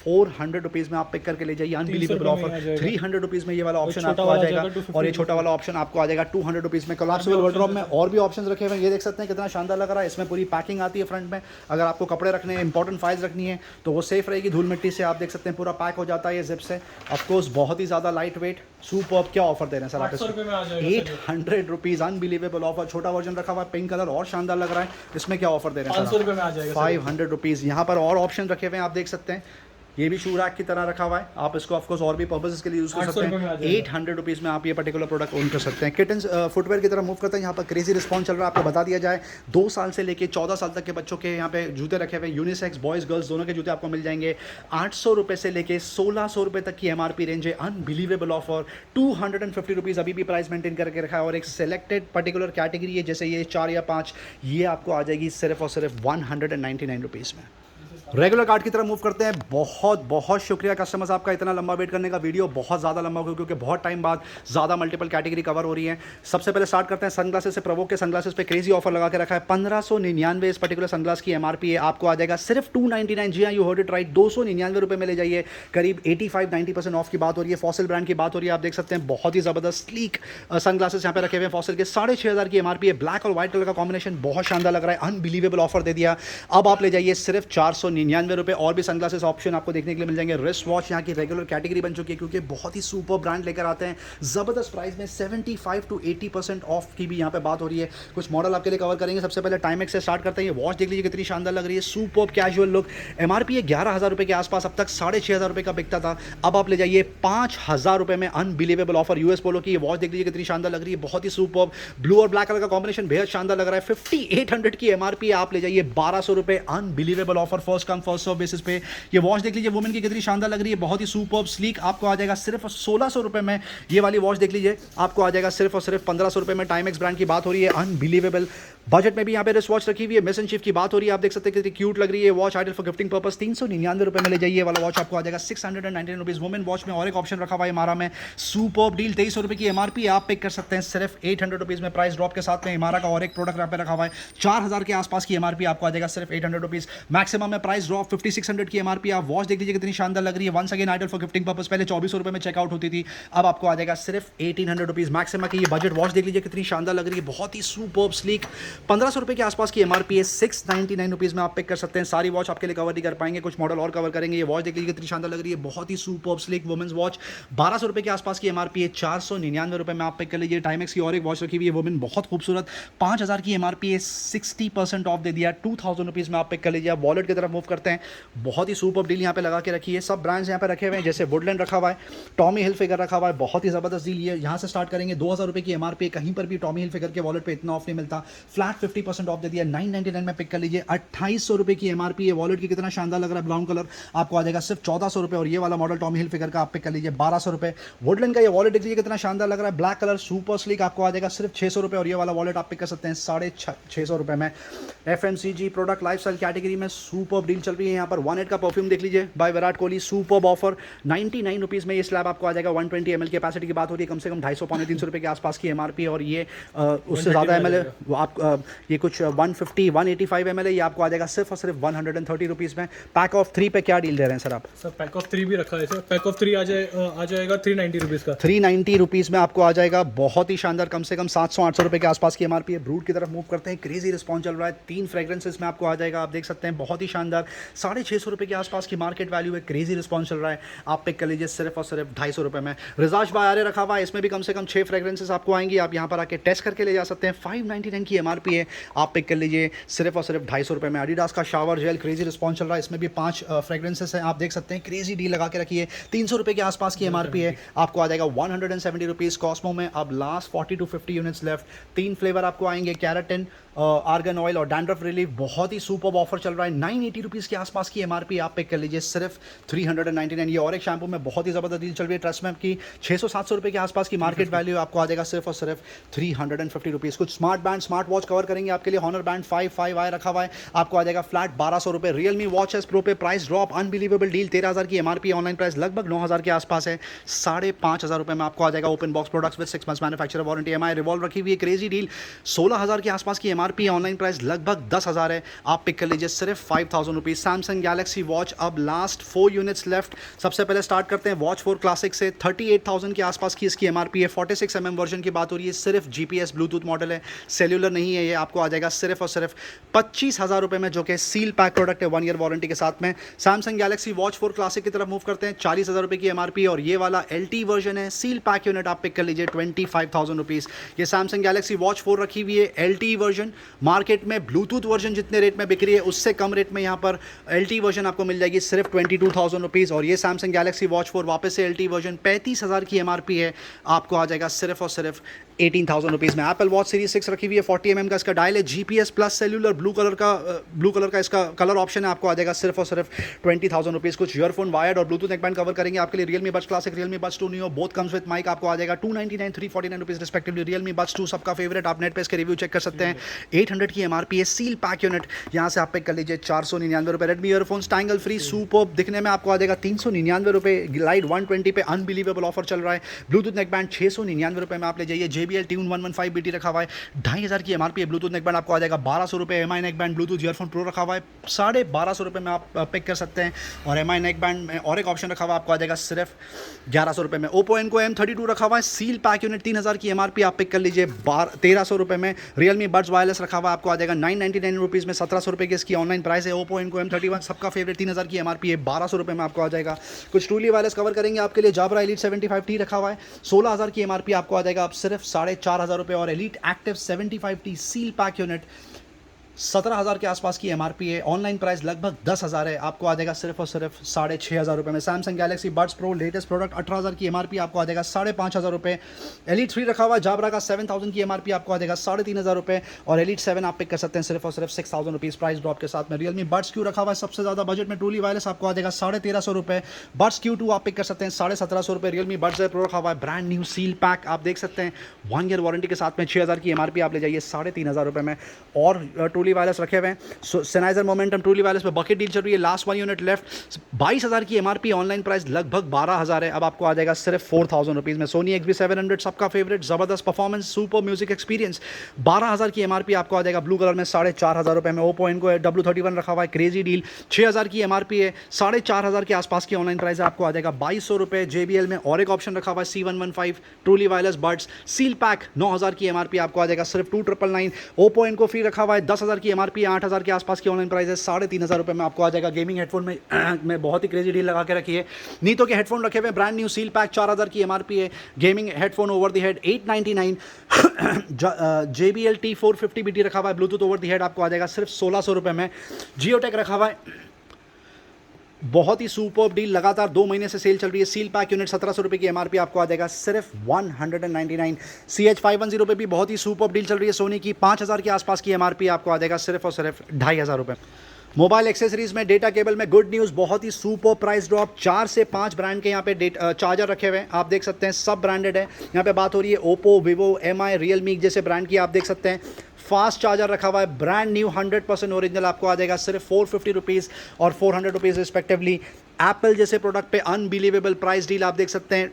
400 रुपीज़ में आप पिक करके ले जाइए, अनबिलीवेबल ऑफर। 300 रुपीज़ में ये वाला ऑप्शन आपको आ जाएगा, और ये छोटा वाला ऑप्शन आपको आ जाएगा 200 रुपीज़ में। कोलैप्सिबल वार्डरोब में और भी ऑप्शन रखे हुए हैं, ये देख सकते हैं कितना शानदार लग रहा है। इसमें पूरी पैकिंग आती है फ्रंट में, अगर आपको कपड़े रखने हैं, इंपॉर्टेंट फाइल्स रखनी है, तो वो सेफ रहेगी धूल मिट्टी से। आप देख सकते हैं पूरा पैक हो जाता है ये जिप से। ऑफकोर्स बहुत ही ज़्यादा लाइट वेट, सुपर्ब। क्या ऑफर दे रहे हैं सर आप इसमें? 800 रुपीज़, अनबिलीवेबल ऑफर। छोटा वर्जन रखा हुआ है, पिंक कलर और शानदार लग रहा है। इसमें क्या ऑफर दे रहे हैं? 500 रुपये में आ जाएगा, 500 रुपीज़। यहाँ पर और ऑप्शन रखे हुए हैं, आप देख सकते हैं। ये भी शू रैक की तरह रखा हुआ है, आप इसको ऑफकोर्स और भी पर्पसेस के लिए यूज़ कर 800 सकते रुपये में आ हैं। जाएगा। 800 रुपीज़ में आप ये पर्टिकुलर प्रोडक्ट ओन कर सकते हैं। किटन्स फुटवेयर की तरफ मूव करते हैं। यहाँ पर क्रेजी रिस्पॉन्स चल रहा है, आपको बता दिया जाए 2 साल से लेके 14 साल तक के बच्चों के यहाँ पे जूते रखे हुए, यूनिसेक्स बॉयज़ गर्ल्स दोनों के जूते आपको मिल जाएंगे। 800 रुपये से लेके 1600 रुपये तक की MRP रेंज है। Unbelievable offer. 250 रुपीज़ अभी भी प्राइस मेंटेन करके रखा है, और एक सेलेक्टेड पर्टिकुलर कैटेगरी है जैसे ये 4 या 5, ये आपको आ जाएगी सिर्फ और सिर्फ 199 रुपीज़ में। रेगुलर कार्ड की तरफ मूव करते हैं। बहुत बहुत शुक्रिया कस्टमर्स आपका इतना लंबा वेट करने का। वीडियो बहुत ज़्यादा लंबा हो क्योंकि बहुत टाइम बाद ज़्यादा मल्टीपल कैटेगरी कवर हो रही है। सबसे पहले स्टार्ट करते हैं सनग्लासेस से। प्रवो के सनग्लासेस पे क्रेजी ऑफर लगा के रखा है। 1599 इस पर्टिकुलर सनग्लास की MRP है, आपको आ जाएगा सिर्फ 299। जी हाँ, यू हर्ड इट राइट, 299 रुपये में ले जाइए। करीब 85-90% ऑफ की बात हो रही है। फॉसिल ब्रांड की बात हो रही है, आप देख सकते हैं बहुत ही ज़बरदस्त स्लीक सनग्लासेस यहाँ पे रखे हुए हैं। फॉसिल के 6500 की MRP है। ब्लैक और व्हाइट कलर का कॉम्बिनेशन बहुत शानदार लग रहा है। अनबिलीवेबल ऑफर दे दिया। अब आप ले जाइए सिर्फ 499 रुपये। और भी सनग्लासेस ऑप्शन आपको देखने के लिए मिल जाएंगे। रिस्ट वॉच यहाँ की रेगुलर कैटेगरी बन चुकी है क्योंकि बहुत ही सुपर ब्रांड लेकर आते हैं ज़बरदस्त प्राइस में। 75 to 80% ऑफ की भी यहाँ पे बात हो रही है। कुछ मॉडल आपके लिए कवर करेंगे। सबसे पहले टाइमेक्स से स्टार्ट करते हैं। ये वॉच देख लीजिए कितनी शानदार लग रही है। Super casual look. MRP है 11,000 रुपये के आसपास, अब तक 6500 रुपये का बिकता था। अब आप ले जाइए 5000 रुपये में। Unbelievable offer. US पोलो की ये वॉच देख लीजिए कितनी शानदार लग रही है। बहुत ही सुपर। ब्लू और ब्लैक कलर का कॉम्बिनेशन बेहद शानदार लग रहा है। 5800 की MRP, आप ले जाइए 1200 रुपये। Unbelievable offer. First come first serve basis पे। ये वॉच देख लीजिए वुमेन की कितनी शानदार लग रही है। बहुत ही सुपर्ब स्लीक, आपको आ जाएगा सिर्फ 1600 रुपये में। ये वाली वॉच देख लीजिए, आपको आ जाएगा सिर्फ और सिर्फ 1500 रुपये में। टाइमेक्स ब्रांड की बात हो रही है। अनबिलीवेबल बजट में भी यहाँ पे रिस्ट वॉच रखी हुई है। मिस एंड शिफ्ट की बात हो रही है, आप देख सकते हैं कितनी क्यूट लग रही है। Watch ideal for gifting purpose 399 रुपये में ले जाइए। वाला वॉच आपको आ जाएगा 699 रुपीज़। वुमेन वॉच में और एक ऑप्शन रखा हुआ है इमारा में। Superb deal. 2300 रुपये की MRP, आप पिक कर सकते हैं सिर्फ 800 रुपीज़ में। प्राइस ड्रॉप के साथ में इमारा का और एक प्रोडक्ट यहाँ पे रखा हुआ है। 4000 के आसपास की MRP, आपको आ जाएगा सिर्फ 800 रुपीज़। मैक्सिमम में प्राइस ड्रॉप 5600 की MRP। आप वॉच देख लीजिए कितनी शानदार लग रही है। Once again ideal for gifting purpose. पहले 2400 रुपये में चेकआउट होती थी, अब आपको आ जाएगा सिर्फ 1800 रुपीज़। मैक्सिमा की ये बजट वॉच देख लीजिए कितनी शानदार लग रही है। बहुत ही सुपर्ब स्लीक। 1500 रुपये के आसपास की MRP है। 699 रुपीज़ में आप पिक कर सकते हैं। सारी वॉच आपके लिए कवर नहीं कर पाएंगे, कुछ मॉडल और कवर करेंगे। ये वॉच देख लीजिए कितनी शानदार लग रही है। बहुत ही सुपर्ब स्लीक वुमेन्स वॉच। 1200 रुपये के आसपास की MRP है। 499 रुपये में आप पिक कर लीजिए। टाइमेक्स की और एक वॉच रखी हुई है वुमेन, बहुत खूबसूरत। 5000 की MRP है। 60% ऑफ दे दिया। 2000 रुपीज़ में आप पिक कर लीजिए। आप वॉलेट की तरफ मूव करते हैं। बहुत ही सुपर्ब डील यहाँ पे लगा के रखी है। सब ब्रांड्स यहाँ पे रखे हुए हैं, जैसे वुडलैंड रखा हुआ है, टॉमी हिलफिगर रखा हुआ है। बहुत ही ज़बरदस्त डील ये यहाँ से स्टार्ट करेंगे। 2000 रुपये की MRP। कहीं पर भी टॉमी हिलफिगर के वॉलेट पे इतना ऑफ नहीं मिलता। फ्लैट 50% ऑफ दे दिया। 999 में पिक कर लीजिए। 2800 रुपये की MRP है। वॉलेट की कितना शानदार लग रहा है, ब्राउन कलर, आपको आ जाएगा सिर्फ 1400 रुपये। और ये वाला मॉडल टॉमी हिलफिगर का आप पिक कर लीजिए 1200 रुपये। वुडलैंड का ये वॉलेट देख लीजिए कितना शानदार लग रहा है, ब्लैक कलर सुपर स्लीक, आपको आ जाएगा सिर्फ 600 रुपये। और ये वाला वॉलेट आप पिक कर सकते हैं 650 रुपये में। FMCG प्रोडक्ट लाइफस्टाइल कैटेगरी में सुपर डील चल रही है। यहाँ पर 1 का परफ्यूम देख लीजिए by Virat Kohli. Super offer 99 rupees में ये स्लैब आपको आ जाएगा। 120 ml कैपेसिटी की बात हो रही है। कम से कम 250-300 रुपये के आसपास की MRP। और ये उससे ज़्यादा ML है आप ये कुछ 150-185 ml है। ये आपको आ जाएगा सिर्फ और सिर्फ 130 रुपीज़ में। पैक ऑफ 3 पे क्या डील दे रहे हैं सर आप? सर पैक ऑफ 3 भी रखा है सर। पैक ऑफ 3 आ जाएगा 390 रुपीज़ का। 390 रुपीज़ में आपको आ जाएगा। बहुत ही शानदार, कम से कम 700-800 रुपये के आसपास की MRP है। ब्रूड की तरफ मूव करते हैं। क्रेजी रिस्पॉन्स चल रहा है। 3 फ्रेग्रेंसेस में आपको आ जाएगा, आप देख सकते हैं बहुत ही शानदार। 650 रुपये के आसपास की मार्केट वैल्यू है। क्रेजी रिस्पॉन्स चल रहा है। आप पिक कर लीजिए सिर्फ और सिर्फ 250 रुपये में। रिजाज बायारे रखा हुआ है, इसमें भी कम से कम 6 फ्रेग्रेंसेस आपको आएंगी। आप यहाँ पर आके टेस्ट करके ले जा सकते हैं। 599 की MRP है, आप पिक कर लीजिए सिर्फ और सिर्फ 250 रुपये में। एडिडास का शावर जेल क्रेजी रिस्पॉन्स चल रहा है, इसमें भी 5 फ्रेग्रेंसेस हैं, आप देख सकते हैं। क्रेजी डील लगा के रखी है। 300 रुपये के आसपास की MRP है, आपको आ जाएगा 170 रुपीज़। कॉस्मो में अब last 40 to 50 units left. 3 flavour आपको आएंगे, कैराटिन, आर्गन ऑयल और डैंड्रफ रिलीफ। बहुत ही सुपर ऑफर चल रहा है। 980 रुपीज़ के आसपास की MRP, आप पिक कर लीजिए सिर्फ 399। ये और एक शैम्पू में बहुत ही ज़बरदस्त डील चल रही है। ट्रस्ट में की 600-700 रुपये के आसपास की मार्केट वैल्यू, आपको आ जाएगा सिर्फ और सिर्फ 350 रुपीज़। कुछ smart band, smart watch cover करेंगे आपके लिए। हॉनर बैंड 5i रखा हुआ है, आपको आ जाएगा फ्लैट 1200 रुपये। रियलमी वॉच एस प्रो पे प्राइस ड्रॉप, अनबिलीवेबल डील। 13000 की MRP, ऑनलाइन प्राइस लगभग 9000 के आसपास है। 5500 रुपये में आपको आ जाएगा। Open box products with 6 months manufacturer warranty. MI revolve रखी हुई है, क्रेजी डील। 16000 के आसपास की MRP, ऑनलाइन प्राइस लगभग 10,000 है, आप पिक कर लीजिए सिर्फ 5000 रुपीज़। सैमसंग गैलेक्सी वॉच, अब लास्ट 4 यूनिट्स लेफ्ट। सबसे पहले स्टार्ट करते हैं वॉच 4 क्लासिक से। 38,000 के आसपास की इसकी MRP है। 46mm वर्जन की बात हो रही है। सिर्फ GPS ब्लूटूथ मॉडल है, सेल्यूलर नहीं है ये, आपको आ जाएगा सिर्फ और सिर्फ 25,000 रुपये में, जो कि सील पैक प्रोडक्ट है 1 ईयर वारंटी के साथ में। सैमसंग गैलेक्सी वॉच 4 क्लासिक की तरफ मूव करते हैं। 40,000 रुपये की MRP और ये वाला LT वर्जन है, सील पैक यूनिट आप पिक कर लीजिए 25,000 रुपीज़। ये सैमसंग गैलेक्सी वॉच 4 रखी हुई है LT वर्जन। मार्केट में ब्लूटूथ वर्जन जितने रेट में बिक रही है उससे कम रेट में यहाँ पर LT वर्जन आपको मिल जाएगी सिर्फ 22,000 रुपीज़। और ये सैमसंग गैलेक्सी वॉच 4 वापस से LT वर्जन 35,000 की MRP है, आपको आ जाएगा सिर्फ और सिर्फ 18,000 रुपीज़ में। एप्पल वॉच सीरीज 6 रखी हुई है, 40 mm का इसका डायल है, GPS plus cellular blue colour का इसका कलर ऑप्शन है, आपको आ जाएगा सिर्फ और सिर्फ 20,000 रुपीज़। कुछ ईयरफोन वायर्ड और ब्लूटूथ नेकबैंड कवर करेंगे आपके लिए। Realme Buds Classic, Realme Buds 2 Neo, both comes with mic, आपको आ जाएगा 299, 349 रुपीज़ रिस्पेक्टिवली। Realme Buds 2 सबका फेवरेट, आप नेट पे इसके रिव्यू चेक कर सकते हैं। 800 की MRP है, सील पैक यूनिट यहाँ से आप पिक कर लीजिए 499 रुपये। Redmi earphones tangle free superb दिखने में आपको आ जाएगा 399 रुपये। लाइट 120 पे अनबिलीवेबल ऑफर चल रहा है। ब्लूटूथ नेकबैंड 699 रुपये में आप ले जाइए। JBL Tune 115 BT रखा हुआ है, 2,500 की MRP है। ब्लूटूथ नेकबैंड आपको आ जाएगा 1,200 रुपये। MI neckband Bluetooth earphone pro रखा हुआ है, 1,250 रुपये में आप पिक कर सकते हैं। और MI नेकबैंड में और एक ऑप्शन रखा हुआ है, आपको आ जाएगा सिर्फ 1,100 रुपये में। Oppo Enco M32 रखा हुआ है, सील पैक यूनिट 3,000 की MRP आप पिक कर लीजिए 1,300 रुपये में। Realme Buds वायरलेस रखा हुआ है, आपको आ जाएगा 999 रुपीज़ में, 1,700 रुपये की इसकी ऑनलाइन प्राइस है। Oppo Enco M31 सबका फेवरेट 3,000 की MRP है, 1,200 रुपये में आपको आ जाएगा। कुछ ट्रूली वायरलेस कवर करेंगे आपके लिए। Jabra Elite 75T रखा हुआ है, 16,000 की MRP आपको आ जाएगा आप सिर्फ 4,500 रुपये। और Elite Active 75T seal pack unit 17,000 के आसपास की MRP है, ऑनलाइन प्राइस लगभग 10,000 है, आपको आ जाएगा सिर्फ और सिर्फ 6,500 रुपये में। Samsung Galaxy buds pro latest product 18,000 की MRP आपको आ जाएगा 5,500 रुपये। Elite 3 रखा हुआ है जाबरा का, 7,000 की MRP आपको आ जाएगा 3,500 रुपये। और Elite 7 आप पिक कर सकते हैं सिर्फ और सिर्फ 6,000 रुपीज़ प्राइस ड्रॉप के साथ में। Realme Buds Q रखा हुआ है सबसे ज़्यादा बजट में, ट्रूली वायरलेस आपको आ जाएगा 1,350 रुपये। Buds Q2 आप पिक कर सकते हैं 1,750 रुपये। Realme Buds Air Pro रखा हुआ है, ब्रांड न्यू सील पैक आप देख सकते हैं 1 ईयर वारंटी के साथ में, 6,000 की MRP आप ले जाइए 3,500 रुपये में। और ट्रूली वायरलेस रखे हुए हैं Sennheiser मोमेंटम ट्रूली वायरलेस पे बकेट डील चल रही है, लास्ट 1 यूनिट लेफ्ट। 22,000 की MRP, ऑनलाइन प्राइस लगभग 12,000 है, अब आपको आ जाएगा सिर्फ 4,000 रुपीज़ में। Sony XB700 सबका फेवरेट, ज़बरदस्त परफॉर्मेंस, सुपर म्यूजिक एक्सपीरियंस, 12,000 की MRP आपको आ जाएगा ब्लू कलर में 4,500 रुपये में। Oppo Enco W31 रखा हुआ है, क्रेजी डील, 6,000 की MRP है, 4,500 के आसपास की ऑनलाइन प्राइस है, आपको आ जाएगा 2,200 रुपये। JBL में और एक ऑप्शन रखा हुआ है C115 truly wireless buds seal pack, 9,000 की MRP आपको आ जाएगा सिर्फ 2,999। Oppo Enco फ्री रखा हुआ है, 10,000 की MRP, 8,000 के आसपास की ऑनलाइन प्राइस है, 3,500 रुपये में आपको आ जाएगा। गेमिंग हेडफोन में बहुत ही क्रेजी डील लगा के रखी है। नीतो के हेडफोन रखे हुए, ब्रांड न्यू सील पैक, 4,000 की MRP है। Gaming headphone over the head 899। JBL T450 BT रखा हुआ है, ब्लूटूथ ओवर द हेड आपको आ जाएगा सिर्फ 1,600 रुपये में। जियोटेक रखा हुआ है, बहुत ही सुपर डील, लगातार 2 महीने से सेल चल रही है। सील पैक यूनिट 1,700 रुपये की MRP आपको आ जाएगा सिर्फ 199। CH510 पे भी बहुत ही सुपर डील चल रही है सोनी की, 5,000 के आसपास की MRP आपको आ जाएगा सिर्फ और सिर्फ 2,500 रुपये। मोबाइल एक्सेसरीज में डेटा केबल में गुड न्यूज़, बहुत ही सुपर प्राइस ड्रॉप। 4 से 5 ब्रांड के यहाँ पे चार्जर रखे हुए हैं, आप देख सकते हैं सब ब्रांडेड है। यहाँ पे बात हो रही है ओप्पो, वीवो, MI, रियलमी जैसे ब्रांड की, आप देख सकते हैं। फास्ट चार्जर रखा हुआ है, ब्रांड न्यू 100% ओरिजिनल, आपको आ जाएगा सिर्फ 450 रुपीज़ और 400 रुपीज़ रिस्पेक्टिवली। एप्पल जैसे प्रोडक्ट पे अनबिलीवेबल प्राइस डील आप देख सकते हैं।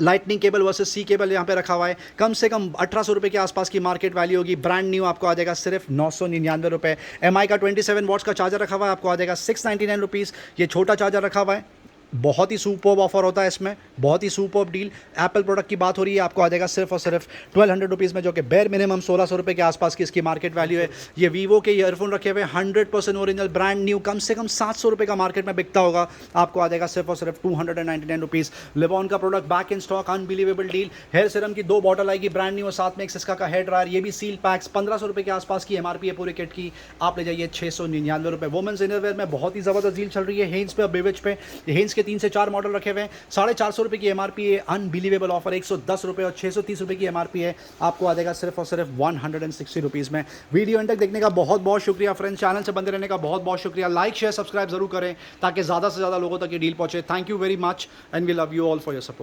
Lightning cable versus C cable यहाँ पे रखा हुआ है, कम से कम 1,800 रुपये के आसपास की मार्केट वैल्यू होगी, ब्रांड न्यू आपको आ जाएगा सिर्फ 999 रुपये। MI का 27 वॉट्स का चार्जर रखा हुआ है, आपको आ जाएगा 699 रुपीज़। ये छोटा चार्जर रखा हुआ है, बहुत ही सुपर्ब ऑफर होता है इसमें, बहुत ही सुपर्ब डील। एप्पल प्रोडक्ट की बात हो रही है, आपको आ जाएगा सिर्फ और सिर्फ 1,200 रुपीज़ में, जो कि बेयर मिनिमम 1,600 रुपये के आसपास की इसकी मार्केट वैल्यू है। ये वीवो के ईयरफोन रखे हुए 100% ओरिजिनल, ब्रांड न्यू, कम से कम 700 रुपये का मार्केट में बिकता होगा, आपको आ जाएगा सिर्फ और सिर्फ 299 रुपीज़। लिवॉन का product back in stock, unbelievable deal. Hair serum की 2 बॉटल आएगी ब्रांड न्यू और साथ में एक सिस्का का हेयर ड्रायर, ये भी सील पैक्स, 1,500 रुपये के आसपास की MRP है पूरी किट की, आप ले जाइए 699 रुपये। वुमेंस इनरवेयर में बहुत ही ज़बरदस्त डील चल रही है हेंस पे और बेविच पे। हेंस के 3 से 4 मॉडल रखे हुए हैं, 450 रुपये की MRP है, अनबिलीवेबल ऑफर, 110 रुपये और 630 रुपये की MRP है, आपको आ जाएगा सिर्फ और सिर्फ 160 रुपीज़ में। वीडियो एंड तक देखने का बहुत बहुत शुक्रिया फ्रेंड्स, चैनल से बंदे रहने का बहुत बहुत शुक्रिया। लाइक शेयर सब्सक्राइब जरूर करें ताकि ज़्यादा से ज़्यादा लोगों तक ये डील पहुंचे। Thank you very much and we love you all for your support.